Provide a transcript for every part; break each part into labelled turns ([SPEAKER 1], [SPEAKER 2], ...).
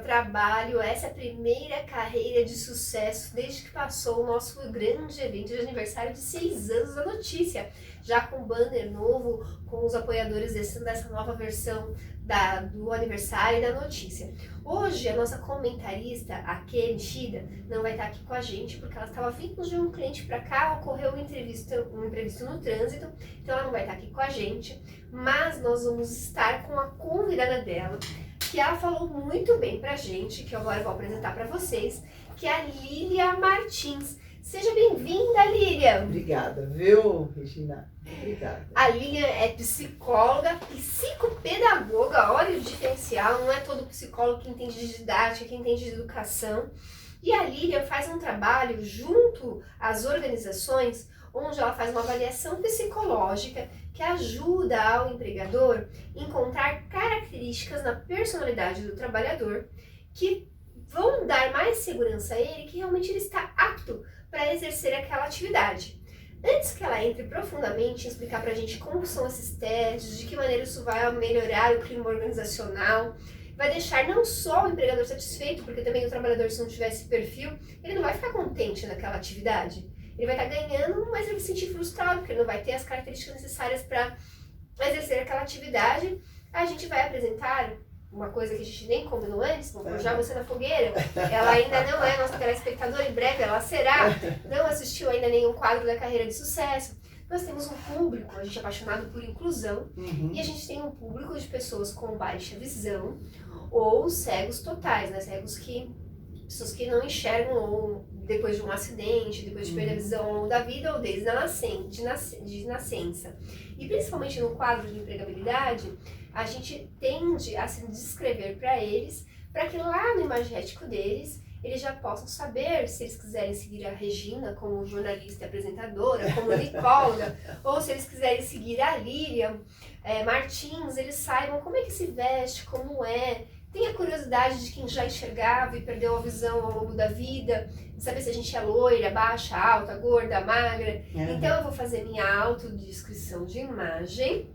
[SPEAKER 1] trabalho, essa é a primeira carreira de sucesso desde que passou o nosso grande evento de aniversário de 6 anos da Notícia, já com banner novo, com os apoiadores dessa nova versão do aniversário e da Notícia. Hoje a nossa comentarista, a Kelly Shida, não vai estar aqui com a gente porque ela estava vindo de um cliente para cá, ocorreu um imprevisto no trânsito, então ela não vai estar aqui com a gente, mas nós vamos estar com a convidada dela, que ela falou muito bem pra gente, que eu agora vou apresentar para vocês, que é a Lília Martins. Seja bem-vinda, Lília!
[SPEAKER 2] Obrigada, viu, Regina? Obrigada.
[SPEAKER 1] A Lília é psicóloga, psicopedagoga, olha o diferencial, não é todo psicólogo que entende de didática, que entende de educação. E a Lília faz um trabalho junto às organizações, onde ela faz uma avaliação psicológica que ajuda ao empregador a encontrar características na personalidade do trabalhador que vão dar mais segurança a ele que realmente ele está apto para exercer aquela atividade. Antes que ela entre profundamente em explicar para a gente como são esses testes, de que maneira isso vai melhorar o clima organizacional, vai deixar não só o empregador satisfeito, porque também o trabalhador, se não tiver esse perfil, ele não vai ficar contente naquela atividade. Ele vai estar ganhando, mas ele vai se sentir frustrado, porque ele não vai ter as características necessárias para exercer aquela atividade. A gente vai apresentar uma coisa que a gente nem combinou antes, vou pôr já você na fogueira. Ela ainda não é nossa telespectadora, em breve ela será. Não assistiu ainda nenhum quadro da Carreira de Sucesso. Nós temos um público, a gente é apaixonado por inclusão, e a gente tem um público de pessoas com baixa visão ou cegos totais, né? Pessoas que não enxergam ou depois de um acidente, depois de perder a visão ao longo da vida ou desde a de nascença. E principalmente no quadro de empregabilidade, a gente tende a se descrever para eles, para que lá no imagético deles, eles já possam saber se eles quiserem seguir a Regina como jornalista e apresentadora, como Nicole, ou se eles quiserem seguir a Lília Martins, eles saibam como é que se veste, como é. Tem a curiosidade de quem já enxergava e perdeu a visão ao longo da vida, de saber se a gente é loira, baixa, alta, gorda, magra. Então eu vou fazer minha autodescrição de imagem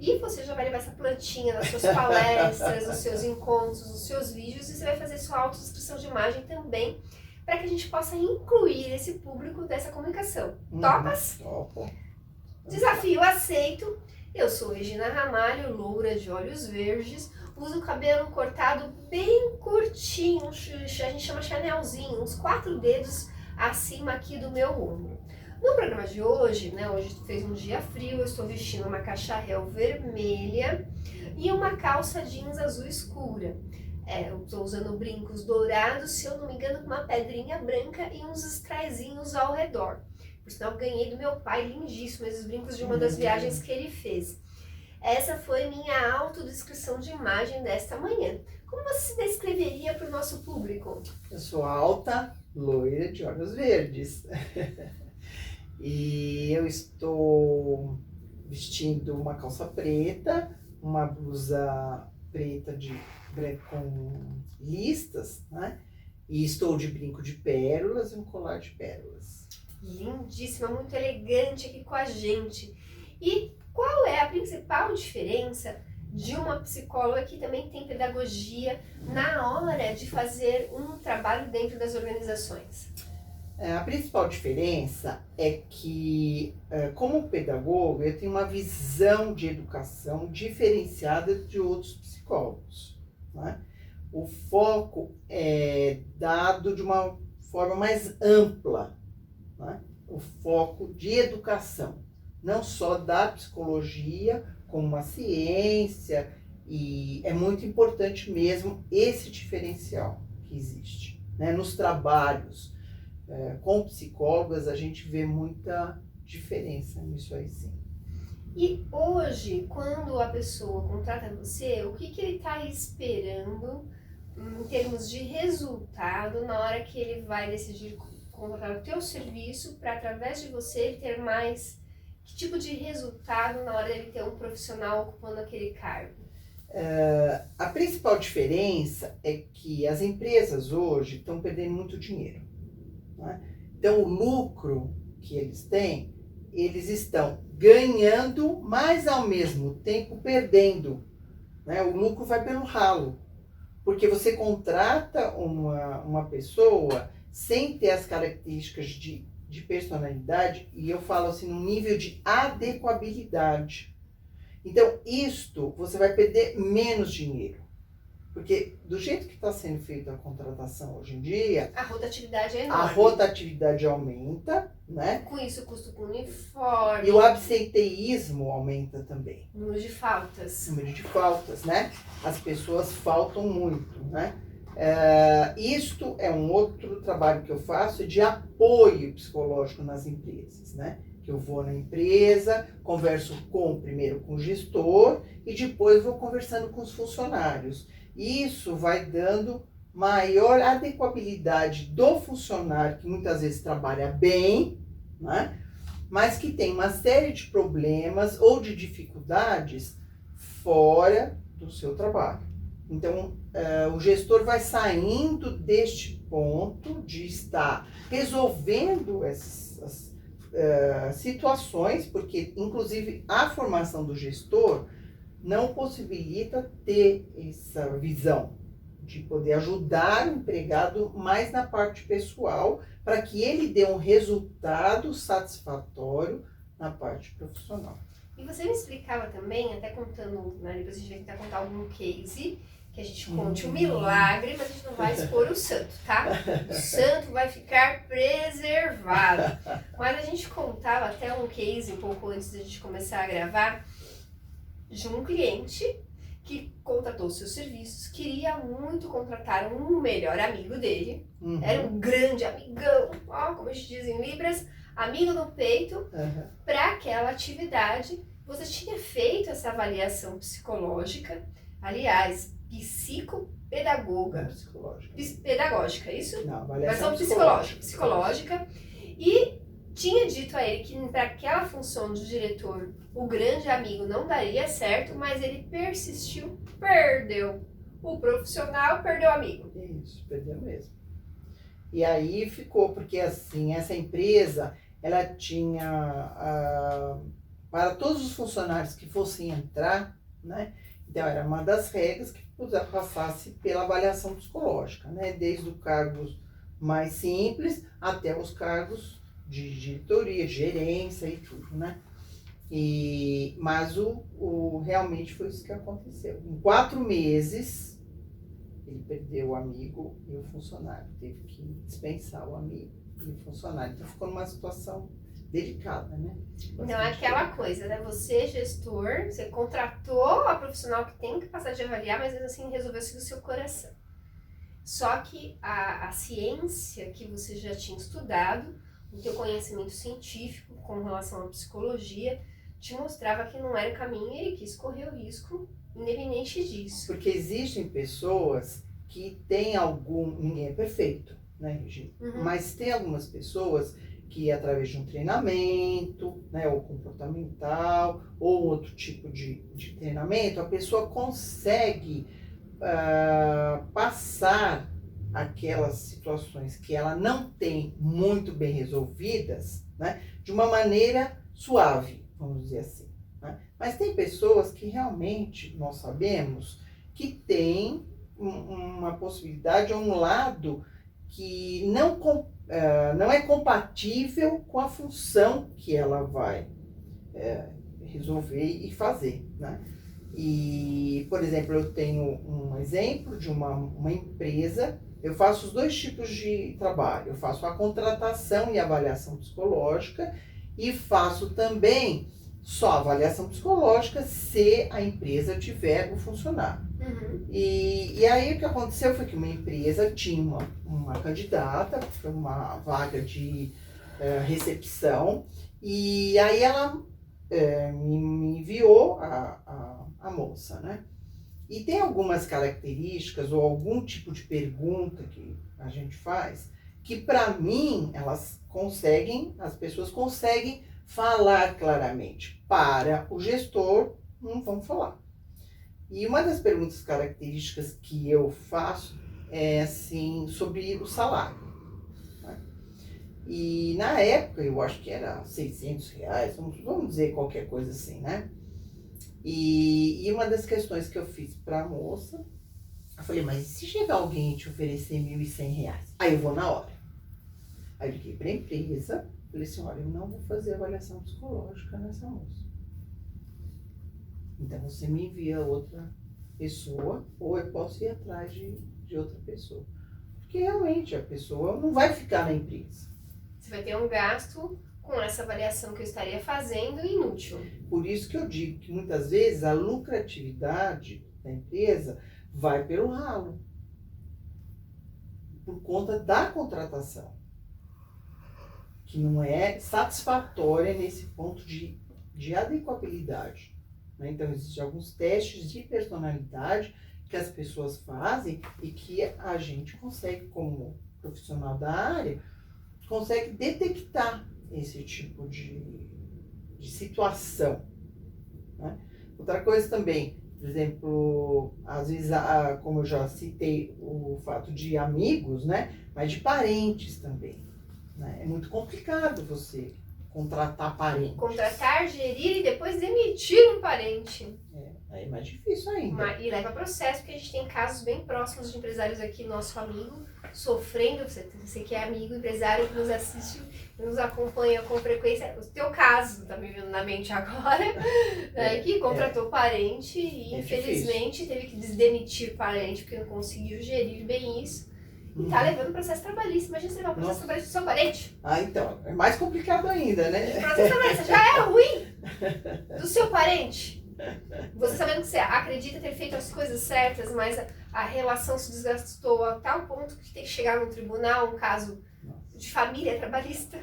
[SPEAKER 1] e você já vai levar essa plantinha nas suas palestras, nos seus encontros, nos seus vídeos, e você vai fazer sua autodescrição de imagem também, para que a gente possa incluir esse público dessa comunicação. Topas?
[SPEAKER 2] Topo.
[SPEAKER 1] Desafio aceito. Eu sou Regina Ramalho, loura de olhos verdes, uso o cabelo cortado bem curtinho, a gente chama chanelzinho, uns 4 dedos acima aqui do meu ombro. No programa de hoje, né, hoje fez um dia frio, eu estou vestindo uma cacharel vermelha e uma calça jeans azul escura. Eu estou usando brincos dourados, se eu não me engano, com uma pedrinha branca e uns straizinhos ao redor. Por sinal, eu ganhei do meu pai, lindíssimo, esses brincos de uma das viagens que ele fez. Essa foi minha autodescrição de imagem desta manhã. Como você se descreveria para o nosso público?
[SPEAKER 2] Eu sou alta, loira, de olhos verdes. E eu estou vestindo uma calça preta, uma blusa preta com listas, né? E estou de brinco de pérolas e um colar de pérolas.
[SPEAKER 1] Lindíssima, muito elegante aqui com a gente. E qual é a principal diferença de uma psicóloga que também tem pedagogia na hora de fazer um trabalho dentro das organizações?
[SPEAKER 2] A principal diferença é que, como pedagogo, eu tenho uma visão de educação diferenciada de outros psicólogos, né? O foco é dado de uma forma mais ampla, né? O foco de educação, não só da psicologia, como uma ciência, e é muito importante mesmo esse diferencial que existe, né? Nos trabalhos com psicólogas, a gente vê muita diferença nisso aí, sim.
[SPEAKER 1] E hoje, quando a pessoa contrata você, o que ele está esperando em termos de resultado na hora que ele vai decidir contratar o teu serviço para, através de você, ele ter mais... Que tipo de resultado na hora dele ter um profissional ocupando aquele cargo?
[SPEAKER 2] A principal diferença é que as empresas hoje estão perdendo muito dinheiro, né? Então, o lucro que eles têm, eles estão ganhando, mas ao mesmo tempo perdendo, né? O lucro vai pelo ralo, Porque você contrata uma pessoa sem ter as características de personalidade, e eu falo assim, no nível de adequabilidade. Então, isto, você vai perder menos dinheiro. Porque do jeito que está sendo feita a contratação hoje em dia,
[SPEAKER 1] A rotatividade é
[SPEAKER 2] a
[SPEAKER 1] enorme.
[SPEAKER 2] rotatividade aumenta, né?
[SPEAKER 1] Com isso, o custo com uniforme.
[SPEAKER 2] E o absenteísmo aumenta também.
[SPEAKER 1] Número de faltas.
[SPEAKER 2] Número de faltas, né? As pessoas faltam muito, né? Isto é um outro trabalho que eu faço de apoio psicológico nas empresas, né? Que eu vou na empresa, converso primeiro com o gestor e depois vou conversando com os funcionários. Isso vai dando maior adequabilidade do funcionário, que muitas vezes trabalha bem, né? Mas que tem uma série de problemas ou de dificuldades fora do seu trabalho. Então, o gestor vai saindo deste ponto de estar resolvendo essas situações, porque, inclusive, a formação do gestor não possibilita ter essa visão de poder ajudar o empregado mais na parte pessoal, para que ele dê um resultado satisfatório na parte profissional.
[SPEAKER 1] E você me explicava também, até contando, né, depois a gente vai tentar contar algum case, que a gente conte um milagre, mas a gente não vai expor o santo, tá? O santo vai ficar preservado. Mas a gente contava até um case, um pouco antes da gente começar a gravar, de um cliente que contratou seus serviços, queria muito contratar um melhor amigo dele, era um grande amigão, ó, como a gente diz em Libras, amigo no peito, para aquela atividade. Você tinha feito essa avaliação psicológica, aliás, psicopedagoga. Pedagógica, isso?
[SPEAKER 2] Não, avaliação
[SPEAKER 1] psicológica. E tinha dito a ele que para aquela função de diretor, o grande amigo não daria certo, mas ele persistiu, perdeu o profissional, perdeu o amigo.
[SPEAKER 2] Isso, perdeu mesmo. E aí ficou, porque assim, essa empresa, ela tinha, para todos os funcionários que fossem entrar, né? Então, era uma das regras que passasse pela avaliação psicológica, né? Desde os cargos mais simples até os cargos de diretoria, gerência e tudo, né? Mas realmente foi isso que aconteceu. Em 4 meses, ele perdeu o amigo e o funcionário. Teve que dispensar o amigo e o funcionário. Então, ficou numa situação delicada, né?
[SPEAKER 1] Então, é aquela coisa, né? Você, gestor, você contratou a profissional que tem que passar de avaliar, mas mesmo assim resolveu seguir o seu coração. Só que a ciência que você já tinha estudado, o teu conhecimento científico com relação à psicologia, te mostrava que não era o caminho e ele quis correr o risco, independente disso.
[SPEAKER 2] Porque existem pessoas que têm ninguém é perfeito, né, Regina? Mas tem algumas pessoas que, através de um treinamento, né, ou comportamental, ou outro tipo de treinamento, a pessoa consegue passar aquelas situações que ela não tem muito bem resolvidas, né, de uma maneira suave, vamos dizer assim, né? Mas tem pessoas que realmente, nós sabemos, que tem uma possibilidade, um lado que não é compatível com a função que ela vai resolver e fazer, né? E, por exemplo, eu tenho um exemplo de uma empresa. Eu faço os 2 tipos de trabalho. Eu faço a contratação e avaliação psicológica e faço também só avaliação psicológica se a empresa tiver o funcionário. E aí o que aconteceu foi que uma empresa tinha uma candidata para uma vaga de recepção, e aí ela me enviou a moça, né? E tem algumas características ou algum tipo de pergunta que a gente faz que, para mim, as pessoas conseguem falar claramente. Para o gestor, não vão falar. E uma das perguntas características que eu faço é, assim, sobre o salário, né? E na época, eu acho que era R$600, vamos dizer qualquer coisa assim, né? E uma das questões que eu fiz para a moça Eu falei, mas e se chegar alguém e te oferecer R$ 1.100? Aí eu vou na hora. Aí eu liguei para a empresa, falei assim, olha, eu não vou fazer avaliação psicológica nessa moça. Então você me envia outra pessoa, ou eu posso ir atrás de outra pessoa. Porque realmente a pessoa não vai ficar na empresa.
[SPEAKER 1] Você vai ter um gasto com essa avaliação que eu estaria fazendo inútil.
[SPEAKER 2] Por isso que eu digo que muitas vezes a lucratividade da empresa vai pelo ralo. Por conta da contratação. Que não é satisfatória nesse ponto de adequabilidade. Né? Então, existem alguns testes de personalidade que as pessoas fazem e que a gente consegue, como profissional da área, consegue detectar esse tipo de situação. Né? Outra coisa também, por exemplo, às vezes, como eu já citei, o fato de amigos, né? Mas de parentes também. Né? É muito complicado você contratar parentes.
[SPEAKER 1] Contratar, gerir e depois demitir um parente.
[SPEAKER 2] Aí é mais difícil ainda.
[SPEAKER 1] E leva processo, porque a gente tem casos bem próximos de empresários aqui, nosso amigo, sofrendo. Você que é amigo, empresário que nos assiste, nos acompanha com frequência. O teu caso tá me vindo na mente agora, né, que contratou parente e infelizmente teve que demitir parente porque não conseguiu gerir bem isso. E tá levando processo trabalhista. Imagina você levar um processo trabalhista do seu parente.
[SPEAKER 2] Então, é mais complicado ainda, né?
[SPEAKER 1] O processo trabalhista já é ruim do seu parente. Você sabendo que você acredita ter feito as coisas certas, mas a relação se desgastou a tal ponto que tem que chegar no tribunal, um caso de família trabalhista.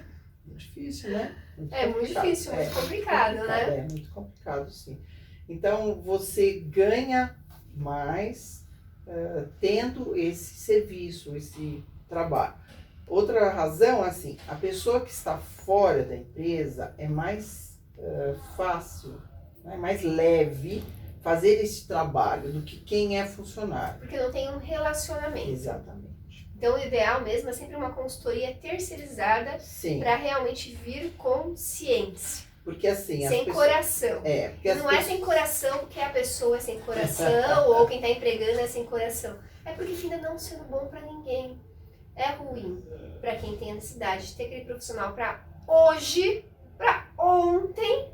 [SPEAKER 2] Muito difícil, né?
[SPEAKER 1] Muito difícil, muito complicado, né?
[SPEAKER 2] É muito complicado, sim. Então, você ganha mais tendo esse serviço, esse trabalho. Outra razão, assim, a pessoa que está fora da empresa é mais fácil, é mais leve fazer esse trabalho do que quem é funcionário.
[SPEAKER 1] Porque não tem um relacionamento.
[SPEAKER 2] Exatamente.
[SPEAKER 1] Então, o ideal mesmo é sempre uma consultoria terceirizada para realmente vir com ciência.
[SPEAKER 2] Porque assim...
[SPEAKER 1] Sem coração.
[SPEAKER 2] Porque
[SPEAKER 1] não é sem coração porque a pessoa é sem coração ou quem está empregando é sem coração. É porque ainda não sendo bom para ninguém. É ruim para quem tem a necessidade de ter aquele profissional para hoje, para ontem.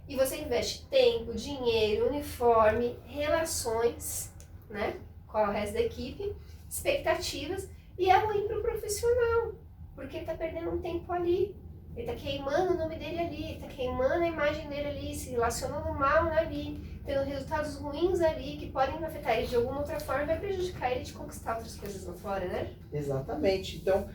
[SPEAKER 1] E você investe tempo, dinheiro, uniforme, relações, né, com o resto da equipe, expectativas, e é ruim para o profissional, porque ele está perdendo um tempo ali, ele está queimando o nome dele ali, ele está queimando a imagem dele ali, se relacionando mal ali, tendo resultados ruins ali, que podem afetar ele de alguma outra forma e vai prejudicar ele de conquistar outras coisas lá fora, né?
[SPEAKER 2] Exatamente. Então,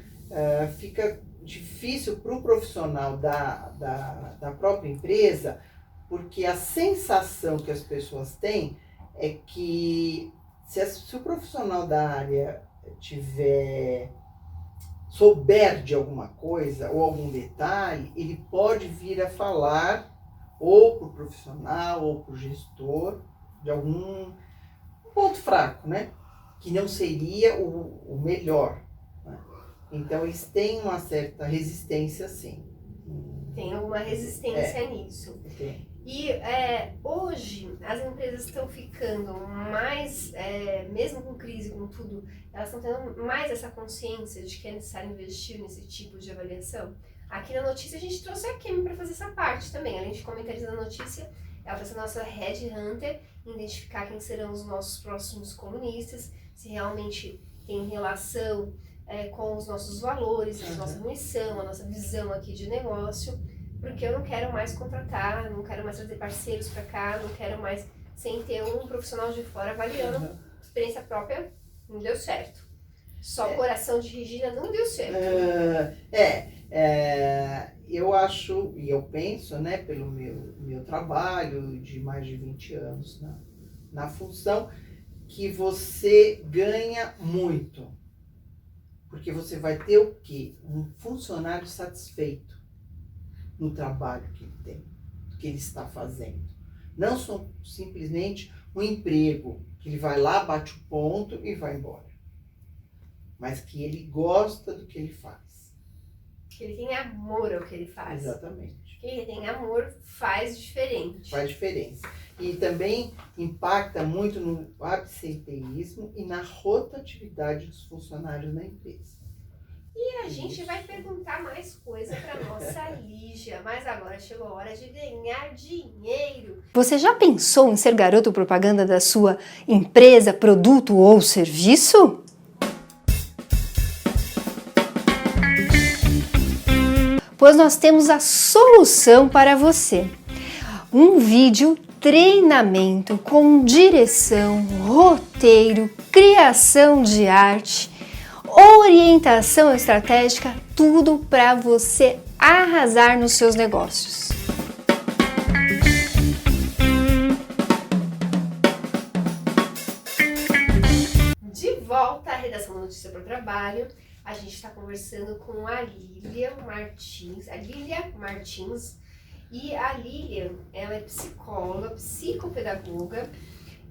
[SPEAKER 2] fica difícil para o profissional da própria empresa, porque a sensação que as pessoas têm é que se o profissional da área souber de alguma coisa ou algum detalhe, ele pode vir a falar ou para o profissional ou para o gestor de algum ponto fraco, né? Que não seria o melhor. Né? Então, eles têm uma certa resistência, sim.
[SPEAKER 1] Tem alguma resistência nisso.
[SPEAKER 2] Tem.
[SPEAKER 1] E hoje as empresas estão ficando mais, mesmo com crise, com tudo, elas estão tendo mais essa consciência de que é necessário investir nesse tipo de avaliação. Aqui na notícia a gente trouxe a Kemi para fazer essa parte também. Além de comentarizar a notícia, ela vai ser a nossa headhunter, identificar quem serão os nossos próximos comunistas, se realmente tem relação com os nossos valores, a nossa missão, a nossa visão aqui de negócio. Porque eu não quero mais contratar, não quero mais trazer parceiros para cá, não quero mais, sem ter um profissional de fora avaliando. Experiência própria, não deu certo. Só coração de Regina não deu certo.
[SPEAKER 2] Eu acho, e eu penso, né, pelo meu trabalho de mais de 20 anos na função, que você ganha muito. Porque você vai ter o quê? Um funcionário satisfeito no trabalho que ele tem, do que ele está fazendo. Não só simplesmente um emprego, que ele vai lá, bate o ponto e vai embora. Mas que ele gosta do que ele faz.
[SPEAKER 1] que ele tem amor ao que ele faz.
[SPEAKER 2] Exatamente.
[SPEAKER 1] Quem tem amor faz diferente.
[SPEAKER 2] Faz diferença. E também impacta muito no absenteísmo e na rotatividade dos funcionários na empresa.
[SPEAKER 1] E a gente vai perguntar mais coisa para nossa Lígia, mas agora chegou a hora de ganhar dinheiro.
[SPEAKER 3] Você já pensou em ser garoto propaganda da sua empresa, produto ou serviço? Pois nós temos a solução para você. Um vídeo treinamento com direção, roteiro, criação de arte, orientação estratégica, tudo para você arrasar nos seus negócios.
[SPEAKER 1] De volta à redação da Notícia para o Trabalho, a gente está conversando com a Lília Martins, e a Lília, ela é psicóloga, psicopedagoga,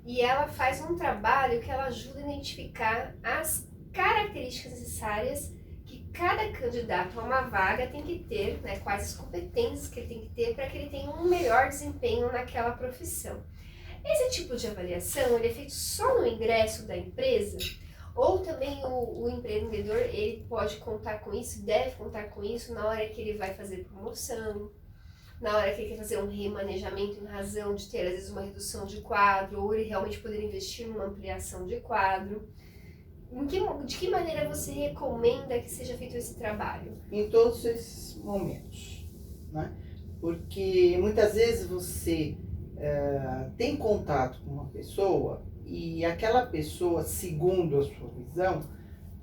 [SPEAKER 1] e ela faz um trabalho que ela ajuda a identificar as características necessárias que cada candidato a uma vaga tem que ter, né, quais as competências que ele tem que ter para que ele tenha um melhor desempenho naquela profissão. Esse tipo de avaliação ele é feito só no ingresso da empresa? Ou também o empreendedor ele pode contar com isso, deve contar com isso na hora que ele vai fazer promoção, na hora que ele quer fazer um remanejamento em razão de ter às vezes uma redução de quadro, ou ele realmente poder investir numa ampliação de quadro. De que maneira você recomenda que seja feito esse trabalho?
[SPEAKER 2] Em todos esses momentos, né? Porque muitas vezes você tem contato com uma pessoa e aquela pessoa, segundo a sua visão,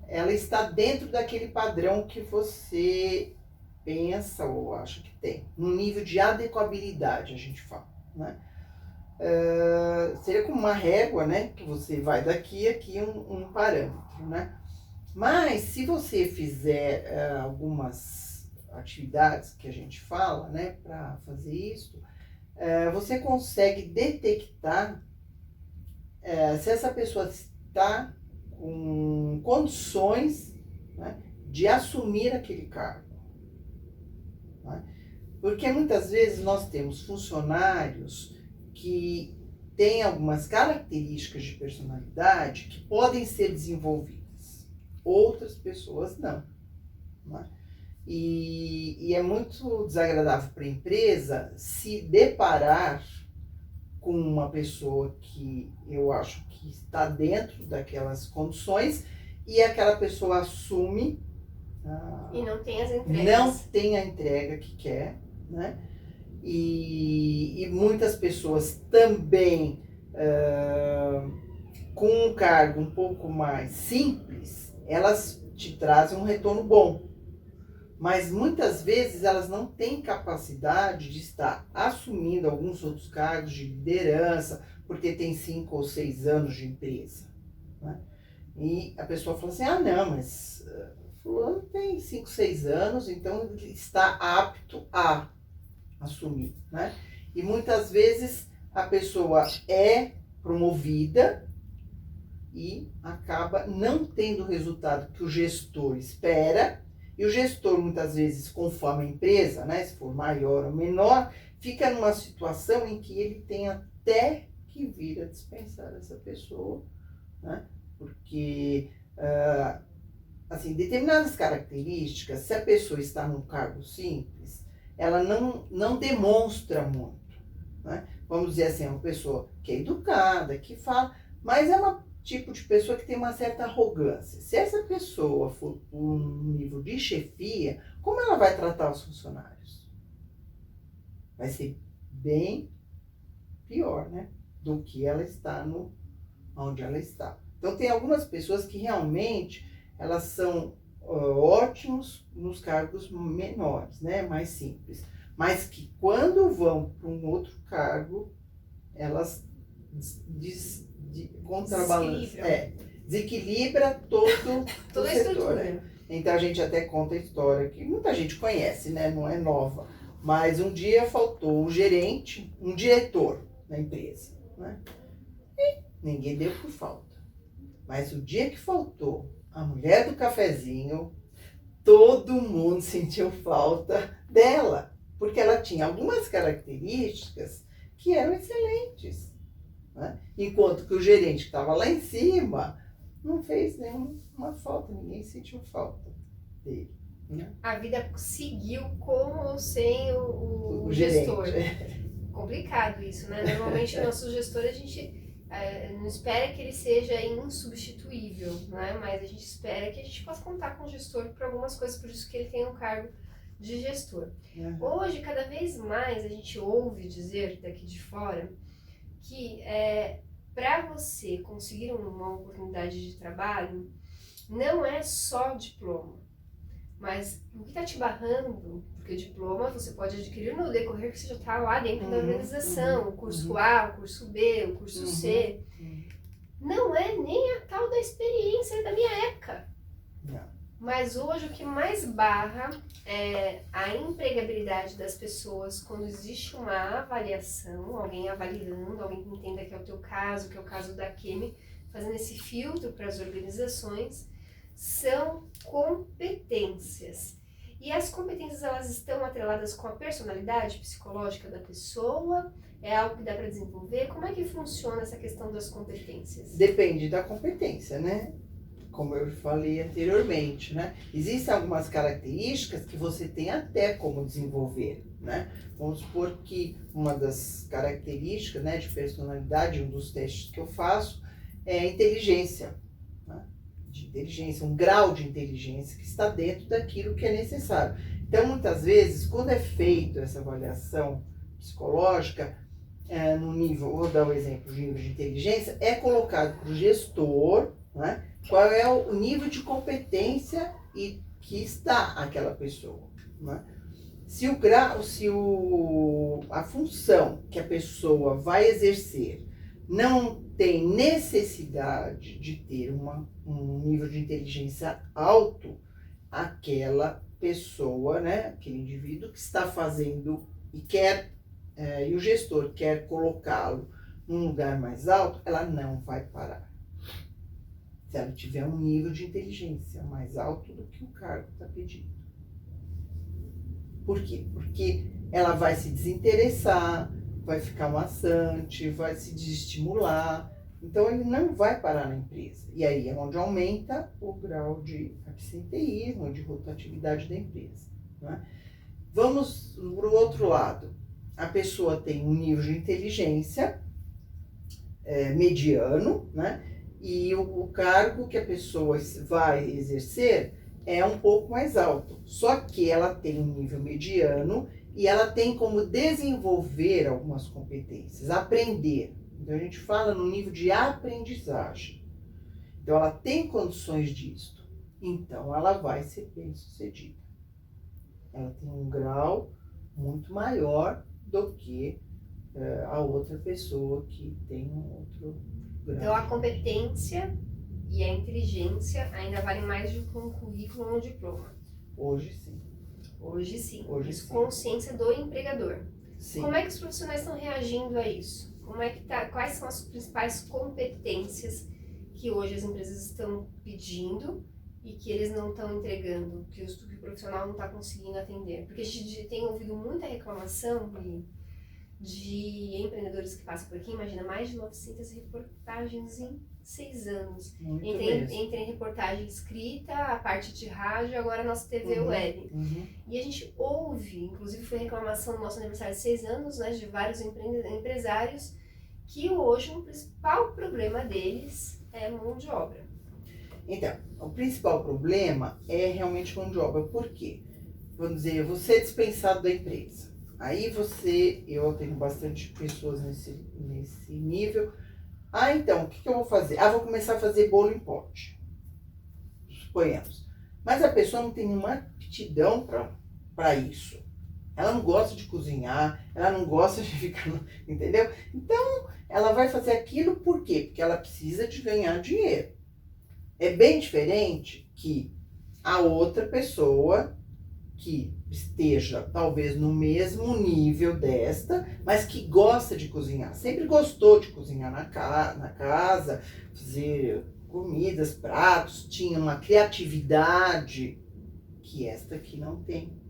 [SPEAKER 2] ela está dentro daquele padrão que você pensa ou acha que tem. No nível de adequabilidade, a gente fala, né? Seria como uma régua, né? Que você vai daqui a aqui um parâmetro, né? Mas se você fizer algumas atividades que a gente fala, né? Para fazer isso, você consegue detectar se essa pessoa está com condições, né, de assumir aquele cargo. Né? Porque muitas vezes nós temos funcionários que têm algumas características de personalidade que podem ser desenvolvidas, outras pessoas não. Né? E é muito desagradável para a empresa se deparar com uma pessoa que eu acho que está dentro daquelas condições e aquela pessoa assume
[SPEAKER 1] e não tem as entregas.
[SPEAKER 2] Não tem a entrega que quer, né? E muitas pessoas também com um cargo um pouco mais simples, elas te trazem um retorno bom. Mas muitas vezes elas não têm capacidade de estar assumindo alguns outros cargos de liderança, porque tem 5 ou 6 anos de empresa. Né? E a pessoa fala assim, não, mas fulano tem 5, 6 anos, então ele está apto a assumir. Né? E muitas vezes a pessoa é promovida e acaba não tendo o resultado que o gestor espera. E o gestor, muitas vezes, conforme a empresa, né, se for maior ou menor, fica numa situação em que ele tem até que vir a dispensar essa pessoa, né? Porque, assim, determinadas características, se a pessoa está num cargo simples, ela não demonstra muito, né? Vamos dizer assim, é uma pessoa que é educada, que fala, mas é uma tipo de pessoa que tem uma certa arrogância. Se essa pessoa for um nível de chefia, como ela vai tratar os funcionários? Vai ser bem pior, né? Do que ela está onde ela está. Então tem algumas pessoas que realmente elas são ótimos nos cargos menores, né? Mais simples. Mas que quando vão para um outro cargo, elas desequilibra todo o setor. Né? Então a gente até conta a história que muita gente conhece, né? Não é nova. Mas um dia faltou um gerente, um diretor na empresa. Né? E ninguém deu por falta. Mas o dia que faltou a mulher do cafezinho, todo mundo sentiu falta dela, porque ela tinha algumas características que eram excelentes, né? Enquanto que o gerente que estava lá em cima não fez nenhuma falta, ninguém sentiu falta dele, né?
[SPEAKER 1] A vida seguiu com ou sem o
[SPEAKER 2] gerente.
[SPEAKER 1] gestor. Complicado isso, né? Normalmente o nosso gestor, a gente não espera que ele seja insubstituível, né? Mas a gente espera que a gente possa contar com o gestor para algumas coisas, por isso que ele tem um cargo de gestor. Hoje, cada vez mais, a gente ouve dizer daqui de fora que para você conseguir uma oportunidade de trabalho, não é só diploma, mas o que está te barrando, porque o diploma você pode adquirir no decorrer que você já está lá dentro da organização, o curso A, o curso B, o curso C, não é nem a tal da experiência da minha época.
[SPEAKER 2] Não.
[SPEAKER 1] Mas hoje o que mais barra é a empregabilidade das pessoas quando existe uma avaliação, alguém avaliando, alguém que entenda que é o teu caso, que é o caso da Kemi, fazendo esse filtro para as organizações, são competências. E as competências, elas estão atreladas com a personalidade psicológica da pessoa? É algo que dá para desenvolver? Como é que funciona essa questão das competências?
[SPEAKER 2] Depende da competência, né? Como eu falei anteriormente, né? Existem algumas características que você tem até como desenvolver, né? Vamos supor que uma das características, né, de personalidade, um dos testes que eu faço, é a inteligência, né? De inteligência, um grau de inteligência que está dentro daquilo que é necessário. Então, muitas vezes, quando é feita essa avaliação psicológica, no nível, vou dar um exemplo, de nível de inteligência, é colocado para o gestor, né, qual é o nível de competência e que está aquela pessoa, né? Se a função que a pessoa vai exercer não tem necessidade de ter um nível de inteligência alto, aquela pessoa, né, aquele indivíduo que está fazendo e quer, e o gestor quer colocá-lo num lugar mais alto, ela não vai parar. Se ela tiver um nível de inteligência mais alto do que o cargo está pedindo. Por quê? Porque ela vai se desinteressar, vai ficar maçante, vai se desestimular. Então, ele não vai parar na empresa. E aí é onde aumenta o grau de absenteísmo, de rotatividade da empresa, né? Vamos para o outro lado. A pessoa tem um nível de inteligência mediano, né? E o cargo que a pessoa vai exercer é um pouco mais alto. Só que ela tem um nível mediano e ela tem como desenvolver algumas competências, aprender. Então, a gente fala no nível de aprendizagem. Então, ela tem condições disso. Então, ela vai ser bem-sucedida. Ela tem um grau muito maior do que a outra pessoa que tem um outro grau.
[SPEAKER 1] Então, a competência e a inteligência ainda valem mais do que um currículo ou um diploma.
[SPEAKER 2] Hoje, sim.
[SPEAKER 1] Hoje, sim.
[SPEAKER 2] Hoje,
[SPEAKER 1] Isso,
[SPEAKER 2] sim.
[SPEAKER 1] consciência do empregador.
[SPEAKER 2] Sim.
[SPEAKER 1] Como é que os profissionais estão reagindo a isso? Quais são as principais competências que hoje as empresas estão pedindo e que eles não estão entregando, que o profissional não está conseguindo atender? Porque a gente tem ouvido muita reclamação de empreendedores que passam por aqui, imagina, mais de 900 reportagens em 6 anos. Entre reportagem escrita, a parte de rádio, agora a nossa TV web. E a gente ouve, inclusive foi reclamação no nosso aniversário de 6 anos, né, de vários empresários, que hoje o principal problema deles é mão de obra.
[SPEAKER 2] Então, o principal problema é realmente mão de obra. Por quê? Vamos dizer, você é dispensado da empresa. Aí eu tenho bastante pessoas nesse nível. Então, o que eu vou fazer? Vou começar a fazer bolo em pote. Suponhamos. Mas a pessoa não tem nenhuma aptidão para isso. Ela não gosta de cozinhar, ela não gosta de ficar, entendeu? Então, ela vai fazer aquilo por quê? Porque ela precisa de ganhar dinheiro. É bem diferente que a outra pessoa que esteja talvez no mesmo nível desta, mas que gosta de cozinhar, sempre gostou de cozinhar na casa, fazer comidas, pratos, tinha uma criatividade que esta aqui não tem.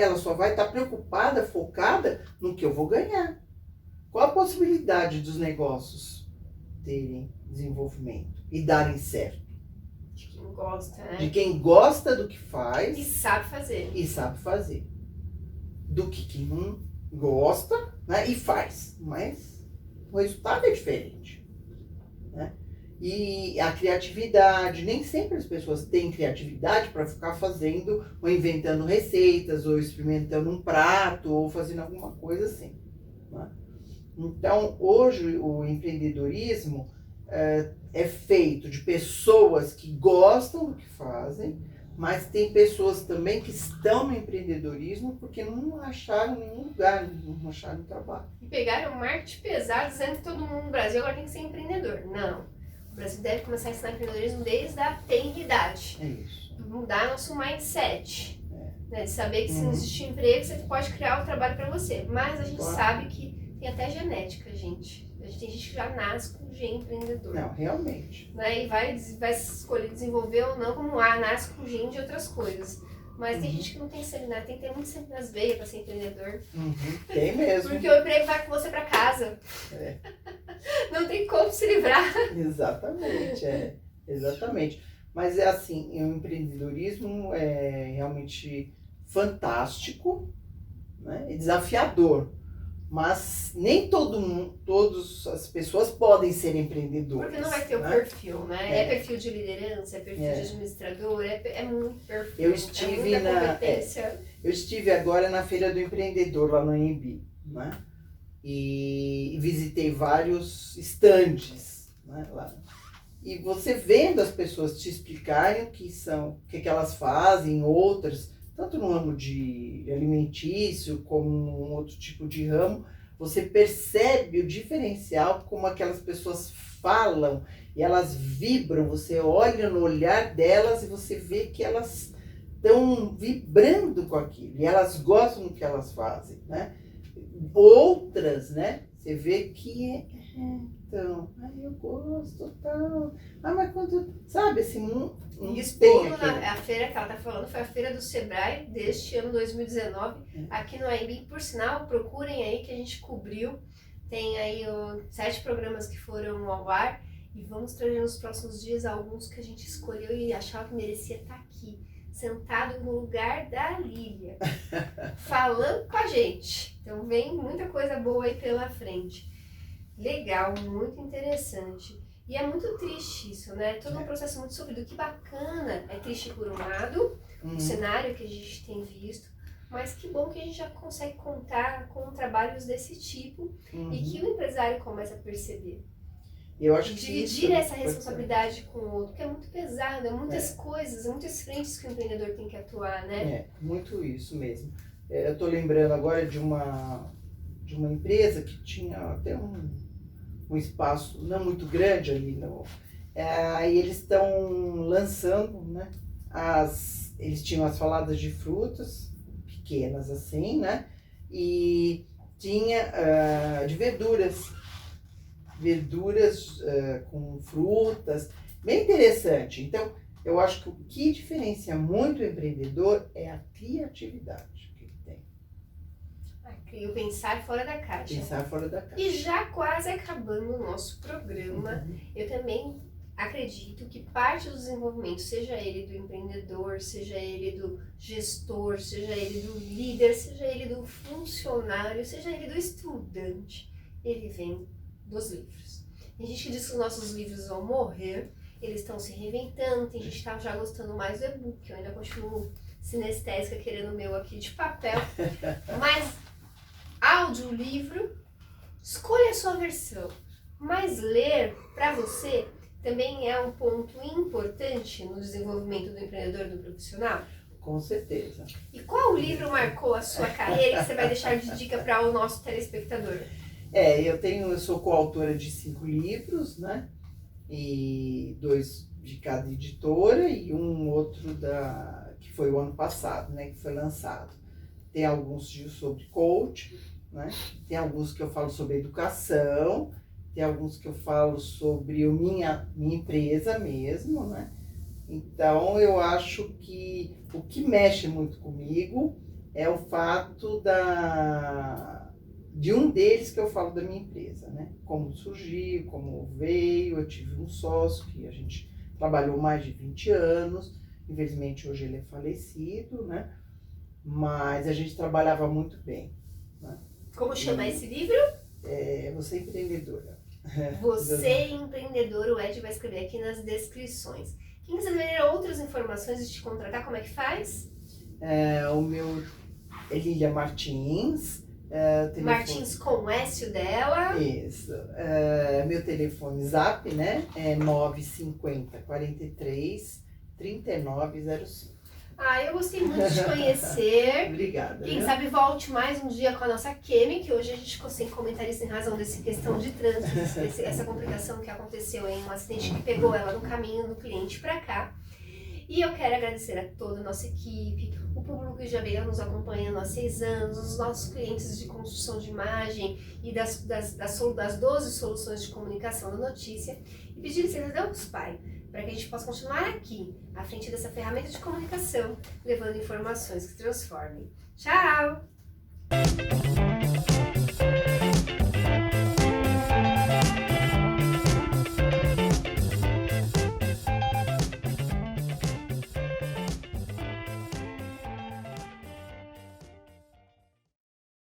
[SPEAKER 2] Ela só vai estar preocupada, focada no que eu vou ganhar. Qual a possibilidade dos negócios terem desenvolvimento e darem certo?
[SPEAKER 1] De quem gosta, né?
[SPEAKER 2] De quem gosta do que faz
[SPEAKER 1] E sabe fazer.
[SPEAKER 2] e sabe fazer. Do que quem não gosta, né, e faz. Mas o resultado é diferente. Né? E a criatividade, nem sempre as pessoas têm criatividade para ficar fazendo ou inventando receitas, ou experimentando um prato, ou fazendo alguma coisa assim. Né? Então, hoje, o empreendedorismo é feito de pessoas que gostam do que fazem, mas tem pessoas também que estão no empreendedorismo porque não acharam nenhum lugar, não acharam trabalho.
[SPEAKER 1] E pegaram o marketing pesado dizendo que todo mundo no Brasil agora tem que ser empreendedor. Não. O Brasil deve começar a ensinar empreendedorismo desde a tenridade.
[SPEAKER 2] É isso.
[SPEAKER 1] Mudar nosso mindset. Né? De saber que se não existe emprego, você pode criar o trabalho para você. Mas a gente sabe que tem até genética, gente. Tem gente que já nasce com gene empreendedor.
[SPEAKER 2] Não, realmente.
[SPEAKER 1] Né? E vai escolher desenvolver ou não, como nasce com gene de outras coisas. Mas tem gente que não tem sangue, né? Tem que ter muito sangue nas veias para ser empreendedor.
[SPEAKER 2] Tem mesmo.
[SPEAKER 1] Porque o emprego vai com você para casa. Não tem como se livrar.
[SPEAKER 2] Exatamente, exatamente. Mas é assim, o empreendedorismo é realmente fantástico, né? É desafiador. Mas nem todas as pessoas podem ser empreendedores.
[SPEAKER 1] Porque não vai ter o perfil, né? É perfil de liderança, é perfil de administrador, é muito perfil.
[SPEAKER 2] Eu estive eu estive agora na Feira do Empreendedor lá no Anhembi, né? E visitei vários estandes, né, lá. E você vendo as pessoas te explicarem o que elas fazem, outras, tanto no ramo de alimentício como em outro tipo de ramo, você percebe o diferencial, como aquelas pessoas falam e elas vibram, você olha no olhar delas e você vê que elas estão vibrando com aquilo e elas gostam do que elas fazem, né? Outras, né? Você vê que então, eu gosto, tal. Mas quando, sabe, assim, não
[SPEAKER 1] Isso
[SPEAKER 2] tem
[SPEAKER 1] a feira que ela tá falando foi a feira do Sebrae deste ano 2019, aqui no AMB. Por sinal, procurem aí que a gente cobriu. Tem aí 7 programas que foram ao ar e vamos trazer nos próximos dias alguns que a gente escolheu e achava que merecia estar aqui, sentado no lugar da Lília, falando com a gente. Então vem muita coisa boa aí pela frente. Legal, muito interessante. E é muito triste isso, né? Todo um processo muito sofrido. Que bacana. É triste por um lado, o cenário que a gente tem visto, mas que bom que a gente já consegue contar com trabalhos desse tipo e que o empresário começa a perceber.
[SPEAKER 2] Eu acho que
[SPEAKER 1] dividir essa responsabilidade com o outro, porque é muito pesado, é muitas coisas, muitas frentes que o empreendedor tem que atuar, né?
[SPEAKER 2] Muito isso mesmo. Eu estou lembrando agora de uma empresa que tinha até um espaço não muito grande ali. E eles estão lançando, né? Eles tinham as saladas de frutas, pequenas assim, né? E tinha de verduras com frutas, bem interessante. Então, eu acho que o que diferencia muito o empreendedor é a criatividade que ele tem.
[SPEAKER 1] O pensar fora da caixa.
[SPEAKER 2] Pensar fora da caixa.
[SPEAKER 1] E já quase acabando o nosso programa, eu também acredito que parte do desenvolvimento, seja ele do empreendedor, seja ele do gestor, seja ele do líder, seja ele do funcionário, seja ele do estudante, ele vem dos livros. Tem gente que diz que os nossos livros vão morrer, eles estão se reinventando, tem gente que está já gostando mais do e-book, eu ainda continuo sinestésica querendo o meu aqui de papel, mas audiolivro, escolha a sua versão, mas ler para você também é um ponto importante no desenvolvimento do empreendedor, do profissional?
[SPEAKER 2] Com certeza.
[SPEAKER 1] E qual livro marcou a sua carreira que você vai deixar de dica para o nosso telespectador?
[SPEAKER 2] Eu sou coautora de 5 livros, né? E 2 de cada editora e um outro que foi o ano passado, né? Que foi lançado. Tem alguns sobre coaching, né? Tem alguns que eu falo sobre educação, tem alguns que eu falo sobre minha empresa mesmo, né? Então, eu acho que o que mexe muito comigo é o fato de um deles que eu falo da minha empresa, né? Como surgiu, como veio, eu tive um sócio que a gente trabalhou mais de 20 anos, infelizmente hoje ele é falecido, né? Mas a gente trabalhava muito bem. Né?
[SPEAKER 1] Como chama esse livro?
[SPEAKER 2] Você é empreendedora.
[SPEAKER 1] Você Empreendedor, o Ed vai escrever aqui nas descrições. Quem quiser ver outras informações e te contratar, como é que faz?
[SPEAKER 2] O meu é Lília Martins.
[SPEAKER 1] Martins com o S dela.
[SPEAKER 2] Isso. Meu telefone Zap, né? É 950 43 3905.
[SPEAKER 1] Eu gostei muito de te conhecer.
[SPEAKER 2] Obrigada.
[SPEAKER 1] Quem sabe volte mais um dia com a nossa Kemi, que hoje a gente ficou sem comentarista em razão dessa questão de trânsito, essa complicação que aconteceu em um acidente que pegou ela no caminho do cliente para cá. E eu quero agradecer a toda a nossa equipe, o público que já veio nos acompanhando há 6 anos, os nossos clientes de construção de imagem e das 12 soluções de comunicação da notícia. E pedir licença a Deus Pai, para que a gente possa continuar aqui, à frente dessa ferramenta de comunicação, levando informações que transformem. Tchau!